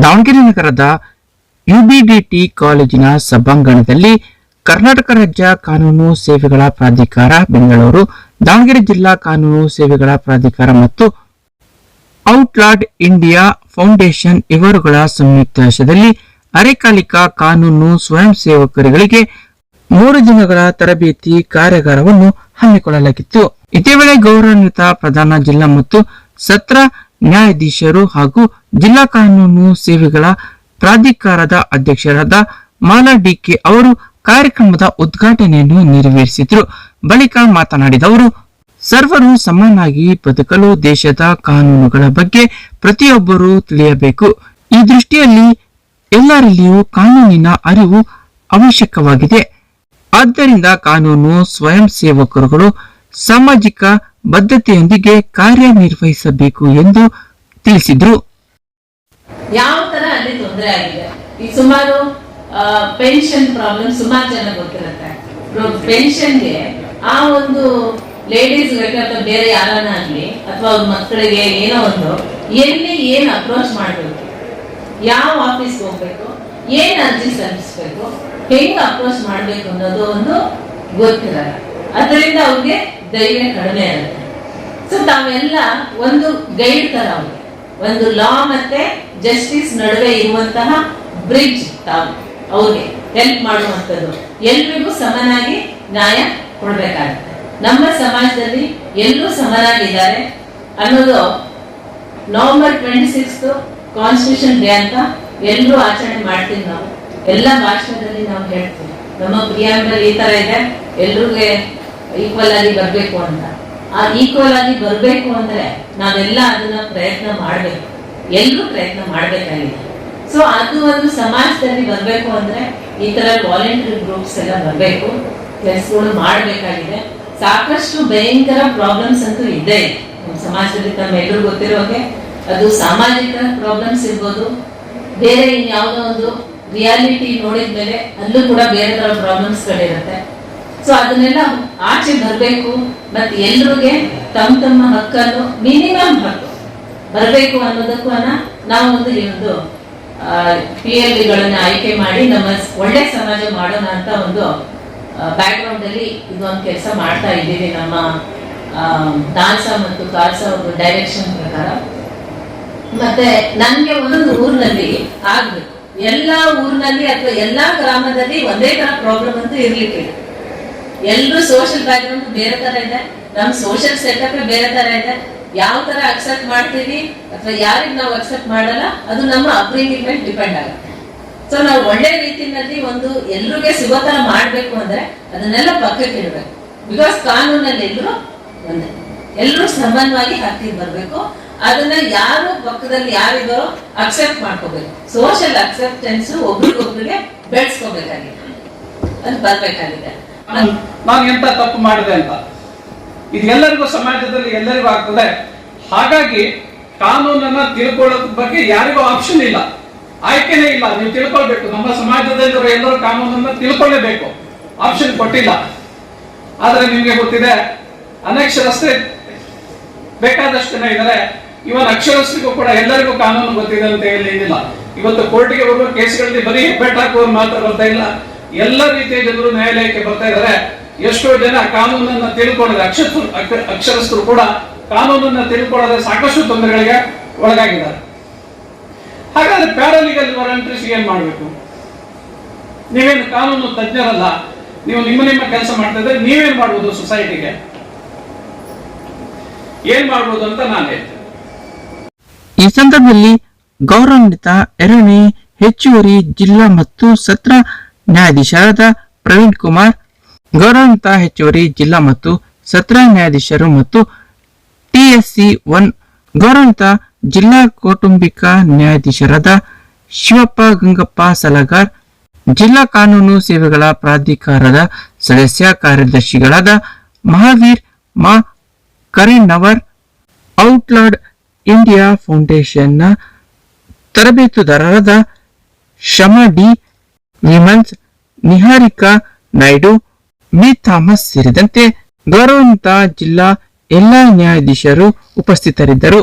ದಾವಣಗೆರೆ ನಗರದ ಯುಬಿಡಿಟಿ ಕಾಲೇಜಿನ ಸಭಾಂಗಣದಲ್ಲಿ ಕರ್ನಾಟಕ ರಾಜ್ಯ ಕಾನೂನು ಸೇವೆಗಳ ಪ್ರಾಧಿಕಾರ ಬೆಂಗಳೂರು, ದಾವಣಗೆರೆ ಜಿಲ್ಲಾ ಕಾನೂನು ಸೇವೆಗಳ ಪ್ರಾಧಿಕಾರ ಮತ್ತು ಔಟ್ಲಾಡ್ ಇಂಡಿಯಾ ಫೌಂಡೇಶನ್ ಇವರುಗಳ ಸಂಯುಕ್ತಾಶ್ರಯದಲ್ಲಿ ಅರೆಕಾಲಿಕ ಕಾನೂನು ಸ್ವಯಂ ಸೇವಕರುಗಳಿಗೆ 3 ದಿನಗಳ ತರಬೇತಿ ಕಾರ್ಯಾಗಾರವನ್ನು ಹಮ್ಮಿಕೊಳ್ಳಲಾಗಿತ್ತು. ಇದೇ ವೇಳೆ ಗೌರವಾನ್ವಿತ ಪ್ರಧಾನ ಜಿಲ್ಲಾ ಮತ್ತು ಸತ್ರ ನ್ಯಾಯಾಧೀಶರು ಹಾಗೂ ಜಿಲ್ಲಾ ಕಾನೂನು ಸೇವೆಗಳ ಪ್ರಾಧಿಕಾರದ ಅಧ್ಯಕ್ಷರಾದ ಮಾಲಾ ಡಿಕೆ ಅವರು ಕಾರ್ಯಕ್ರಮದ ಉದ್ಘಾಟನೆಯನ್ನು ನೆರವೇರಿಸಿದರು. ಬಳಿಕ ಮಾತನಾಡಿದ ಅವರು, ಸರ್ವರು ಸಮಾನಾಗಿ ಬದುಕಲು ದೇಶದ ಕಾನೂನುಗಳ ಬಗ್ಗೆ ಪ್ರತಿಯೊಬ್ಬರೂ ತಿಳಿಯಬೇಕು. ಈ ದೃಷ್ಟಿಯಲ್ಲಿ ಎಲ್ಲರಲ್ಲಿಯೂ ಕಾನೂನಿನ ಅರಿವು ಅವಶ್ಯಕವಾಗಿದೆ. ಆದ್ದರಿಂದ ಕಾನೂನು ಸ್ವಯಂ ಸೇವಕರುಗಳು ಸಾಮಾಜಿಕ ಬದ್ಧತೆಯೊಂದಿಗೆ ಕಾರ್ಯನಿರ್ವಹಿಸಬೇಕು ಎಂದು ತಿಳಿಸಿದರು. ಯಾವ ತರ ಅಲ್ಲಿ ತೊಂದರೆ ಆಗಿದೆ, ಈ ಸುಮಾರು ಪೆನ್ಷನ್ ಪ್ರಾಬ್ಲಮ್ ಸುಮಾರು ಜನ ಗೊತ್ತಿರುತ್ತೆ. ಪೆನ್ಷನ್ಗೆ ಆ ಒಂದು ಲೇಡೀಸ್ ಅಥವಾ ಬೇರೆ ಯಾರನ್ನ ಆಗ್ಲಿ ಅಥವಾ ಅವ್ರ ಮಕ್ಕಳಿಗೆ ಏನೋ ಒಂದು ಎಲ್ಲಿ ಏನ್ ಅಪ್ರೋಚ್ ಮಾಡ್ಬೇಕು, ಯಾವ ಆಫೀಸ್ ಹೋಗ್ಬೇಕು, ಏನ್ ಅರ್ಜಿ ಸಲ್ಲಿಸ್ಬೇಕು, ಹೆಂಗ್ ಅಪ್ರೋಚ್ ಮಾಡ್ಬೇಕು ಅನ್ನೋದು ಒಂದು ಗೊತ್ತಿರಲ್ಲ. ಅದರಿಂದ ಅವ್ರಿಗೆ ಧೈರ್ಯ ಕಡಿಮೆ ಇರುತ್ತೆ. ಸೊ ತಾವೆಲ್ಲ ಒಂದು ಗೈಡ್ ತರ ಅವ್ರಿಗೆ ಒಂದು ಲಾ ಮತ್ತೆ ಜಸ್ಟಿಸ್ ನಡುವೆ ಇರುವಂತಹ ಬ್ರಿಡ್ಜ್, ತಾವು ಅವ್ರಿಗೆ ಹೆಲ್ಪ್ ಮಾಡುವಂಥದ್ದು. ಎಲ್ರಿಗೂ ಸಮನಾಗಿ ನ್ಯಾಯ ಕೊಡ್ಬೇಕಾಗುತ್ತೆ. ನಮ್ಮ ಸಮಾಜದಲ್ಲಿ ಎಲ್ಲರೂ ಸಮನಾಗಿದ್ದಾರೆ ಅನ್ನೋದು ನವೆಂಬರ್ 26 ಕಾನ್ಸ್ಟಿಟ್ಯೂಷನ್ ಡೇ ಅಂತ ಎಲ್ಲರೂ ಆಚರಣೆ ಮಾಡ್ತೀವಿ. ನಾವು ಎಲ್ಲ ಭಾಷಣದಲ್ಲಿ ನಾವು ಹೇಳ್ತೀವಿ, ನಮ್ಮ ಪ್ರಿಯಾಂಬಲ್ ಈ ತರ ಇದೆ, ಎಲ್ರಿಗೆ ಈಕ್ವಲ್ ಆಗಿ ಬರ್ಬೇಕು ಅಂತ. ಆ ಈಕ್ವಲ್ ಆಗಿ ಬರ್ಬೇಕು ಅಂದ್ರೆ ನಾವೆಲ್ಲ ಅದನ್ನ ಪ್ರಯತ್ನ ಮಾಡ್ಬೇಕು, ಎಲ್ಲರೂ ಪ್ರಯತ್ನ ಮಾಡ್ಬೇಕಾಗಿದೆ. ಸೊ ಅದು ಒಂದು ಸಮಾಜದಲ್ಲಿ ಬರ್ಬೇಕು ಅಂದ್ರೆ ಈ ತರ ವಾಲಂಟರಿ ಗ್ರೂಪ್ಸ್ ಎಲ್ಲ ಬರ್ಬೇಕು, ಕೆಲಸಗಳು ಮಾಡ್ಬೇಕಾಗಿದೆ. ಸಾಕಷ್ಟು ಭಯಂಕರ ಪ್ರಾಬ್ಲಮ್ಸ್ ಅಂತೂ ಇದ್ದೇ ಇದೆ ನಮ್ಮ ಸಮಾಜದಲ್ಲಿ. ತಮ್ಮೆಲ್ಲರೂ ಗೊತ್ತಿರೋ ಹಾಗೆ ಅದು ಸಾಮಾಜಿಕ ಪ್ರಾಬ್ಲಮ್ಸ್ ಇರ್ಬೋದು, ಬೇರೆ ಇನ್ಯಾವುದೋ ಒಂದು ರಿಯಾಲಿಟಿ ನೋಡಿದ್ಮೇಲೆ ಅಲ್ಲೂ ಕೂಡ ಬೇರೆ ತರ ಪ್ರಾಬ್ಲಮ್ಸ್ ಗಳಿರುತ್ತೆ. ಸೊ ಅದನ್ನೆಲ್ಲ ಆಚೆ ಬರಬೇಕು ಮತ್ತೆ ಎಲ್ರಿಗೆ ತಮ್ಮ ತಮ್ಮ ಹಕ್ಕನ್ನು ಮಿನಿಮಮ್ ಹಕ್ಕು ಬರಬೇಕು ಅನ್ನೋದಕ್ಕೂ ನಾವು ಒಂದು ಈ ಒಂದು PLDಗಳನ್ನ ಆಯ್ಕೆ ಮಾಡಿ ನಮ್ಮ ಒಳ್ಳೆ ಸಮಾಜ ಮಾಡೋಣ ಅಂತ ಒಂದು ಬ್ಯಾಕ್ ಗ್ರೌಂಡ್ ಅಲ್ಲಿ ಇದೊಂದು ಕೆಲಸ ಮಾಡ್ತಾ ಇದ್ದೀವಿ. ನಮ್ಮ ದಾನ್ಸಾ ಮತ್ತು ಖಾಲ್ಸಾ ಒಂದು ಡೈರೆಕ್ಷನ್ ಪ್ರಕಾರ. ಮತ್ತೆ ನನ್ಗೆ ಒಂದೊಂದು ಊರಿನಲ್ಲಿ ಆಗ್ಬೇಕು, ಎಲ್ಲಾ ಊರಿನಲ್ಲಿ ಅಥವಾ ಎಲ್ಲಾ ಗ್ರಾಮದಲ್ಲಿ ಒಂದೇ ತರ ಪ್ರಾಬ್ಲಮ್ ಅಂತೂ ಇರ್ಲಿಕ್ಕೆ. ಎಲ್ರು ಸೋಷಿಯಲ್ ಬ್ಯಾಕ್ ಗ್ರೌಂಡ್ ಬೇರೆ ತರ ಇದೆ, ನಮ್ ಸೋಷಿಯಲ್ ಸೆಟಪ್ ಬೇರೆ ತರ ಇದೆ. ಯಾವ ತರ ಅಕ್ಸೆಪ್ಟ್ ಮಾಡ್ತೀವಿ ಅಥವಾ ಯಾರಿಗೆ ನಾವು ಅಕ್ಸೆಪ್ಟ್ ಮಾಡಲ್ಲ ಅದು ನಮ್ಮ ಅಪ್ಬ್ರಿಂಗಿಂಗ್ ಮೇಲೆ ಡಿಪೆಂಡ್ ಆಗುತ್ತೆ. ಸೊ ನಾವು ಒಳ್ಳೆ ರೀತಿಯಲ್ಲಿ ಒಂದು ಎಲ್ರಿಗೆ ಸಿಗೋ ತರ ಮಾಡ್ಬೇಕು ಅಂದ್ರೆ ಅದನ್ನೆಲ್ಲ ಪಕ್ಕಕ್ಕೆ ಇಡಬೇಕು. ಬಿಕಾಸ್ ಕಾನೂನಲ್ಲಿ ಎಲ್ಲರೂ ಒಂದೇ, ಎಲ್ಲರೂ ಸಮಾನವಾಗಿ ಹಕ್ಕಿಗೆ ಬರ್ಬೇಕು. ಅದನ್ನ ಯಾರು ಪಕ್ಕದಲ್ಲಿ ಯಾರಿದ್ದಾರೋ ಅಕ್ಸೆಪ್ಟ್ ಮಾಡ್ಕೋಬೇಕು. ಸೋಷಿಯಲ್ ಅಕ್ಸೆಪ್ಟೆನ್ಸ್ ಒಬ್ರಿಗೊಬ್ರಿಗೆ ಬೆಳೆಸ್ಕೋಬೇಕಾಗಿದೆ, ಅದು ಬರ್ಬೇಕಾಗಿದೆ. ನಾನು ಎಂತ ತಪ್ಪು ಮಾಡಿದೆ ಅಂತ ಇದು ಎಲ್ಲರಿಗೂ ಸಮಾಜದಲ್ಲಿ ಎಲ್ಲರಿಗೂ ಆಗ್ತದೆ. ಹಾಗಾಗಿ ಕಾನೂನನ್ನ ತಿಳ್ಕೊಳ್ಳೋದ್ ಬಗ್ಗೆ ಯಾರಿಗೂ ಆಪ್ಷನ್ ಇಲ್ಲ, ಆಯ್ಕೆನೇ ಇಲ್ಲ. ನೀವು ತಿಳ್ಕೊಳ್ಬೇಕು, ನಮ್ಮ ಸಮಾಜದಲ್ಲಿರೋ ಎಲ್ಲರೂ ಕಾನೂನನ್ನ ತಿಳ್ಕೊಳ್ಳೇಬೇಕು, ಆಪ್ಷನ್ ಕೊಟ್ಟಿಲ್ಲ. ಆದ್ರೆ ನಿಮ್ಗೆ ಗೊತ್ತಿದೆ, ಅನಕ್ಷರಸ್ಥೆ ಬೇಕಾದಷ್ಟು ಜನ ಇದ್ದಾರೆ. ಇವನ್ ಅಕ್ಷರಸ್ಥರಿಗೂ ಕೂಡ ಎಲ್ಲರಿಗೂ ಕಾನೂನು ಗೊತ್ತಿದೆ ಅಂತ ಏನಿಲ್ಲ. ಇವತ್ತು ಕೋರ್ಟಿಗೆ ಬರುವ ಕೇಸ್ಗಳಲ್ಲಿ ಬರೀ ಬೆಟ್ ಹಾಕುವವರು ಮಾತ್ರ ಬರ್ತಾ ಇಲ್ಲ, ಎಲ್ಲ ರೀತಿಯ ಜನರು ನ್ಯಾಯಾಲಯಕ್ಕೆ ಬರ್ತಾ ಇದ್ದಾರೆ. ಎಷ್ಟೋ ಜನ ಕಾನೂನನ್ನ ತಿಳ್ಕೊಳ್ಳದೆ ಅಕ್ಷರಸ್ಥರು ಕೂಡ ಕಾನೂನನ್ನ ತಿಳ್ಕೊಳ್ಳದೆ ಸಾಕಷ್ಟು ತೊಂದರೆಗಳಿಗೆ ಒಳಗಾಗಿದ್ದಾರೆ. ಹಾಗಾದ್ರೆ ಪ್ಯಾರಾಲೀಗಲ್ ವಾಲಂಟರೀಸ್ ಏನ್ ಮಾಡ್ಬೇಕು? ನೀವೇನು ಕಾನೂನು ತಜ್ಞರಲ್ಲ, ನೀವು ನಿಮ್ಮ ಕೆಲಸ ಮಾಡ್ತಾ ಇದ್ರೆ ನೀವೇನ್ ಮಾಡ್ಬೋದು? ಸೊಸೈಟಿಗೆ ಏನ್ ಮಾಡ್ಬೋದು ಅಂತ ನಾನು ಹೇಳ್ತೇನೆ. ಈ ಸಂದರ್ಭದಲ್ಲಿ ಗೌರವಾನ್ವಿತ 2ನೇ ಹೆಚ್ಚುವರಿ ಜಿಲ್ಲಾ ಮತ್ತು ಸತ್ರ ನ್ಯಾಯಾಧೀಶರಾದ ಪ್ರವೀಣ್ ಕುಮಾರ್, ಗೌರವಾನ್ವಿತ ಹೆಚ್ಚುವರಿ ಜಿಲ್ಲಾ ಮತ್ತು ಸತ್ರ ನ್ಯಾಯಾಧೀಶರು ಮತ್ತು TSC 1 ಗೌರವಾನ್ವಿತ ಜಿಲ್ಲಾ ಕೌಟುಂಬಿಕ ನ್ಯಾಯಾಧೀಶರಾದ ಶಿವಪ್ಪ ಗಂಗಪ್ಪ ಸಲಗಾರ್, ಜಿಲ್ಲಾ ಕಾನೂನು ಸೇವೆಗಳ ಪ್ರಾಧಿಕಾರದ ಸದಸ್ಯ ಕಾರ್ಯದರ್ಶಿಗಳಾದ ಮಹಾವೀರ್ ಮಾ ಕರೆನ್ನವರ್, ಔಟ್ಲಾಡ್ ಇಂಡಿಯಾ ಫೌಂಡೇಶನ್ನ ತರಬೇತುದಾರರಾದ ಶಮಾ ಡಿ, ವಿಮನ್ಸ್, ನಿಹಾರಿಕಾ ನಾಯ್ಡು, ಮಿ ಥಾಮಸ್ ಸೇರಿದಂತೆ ಗೌರವಾನ್ವಿತ ಜಿಲ್ಲಾ ಎಲ್ಲಾ ನ್ಯಾಯಾಧೀಶರು ಉಪಸ್ಥಿತರಿದ್ದರು.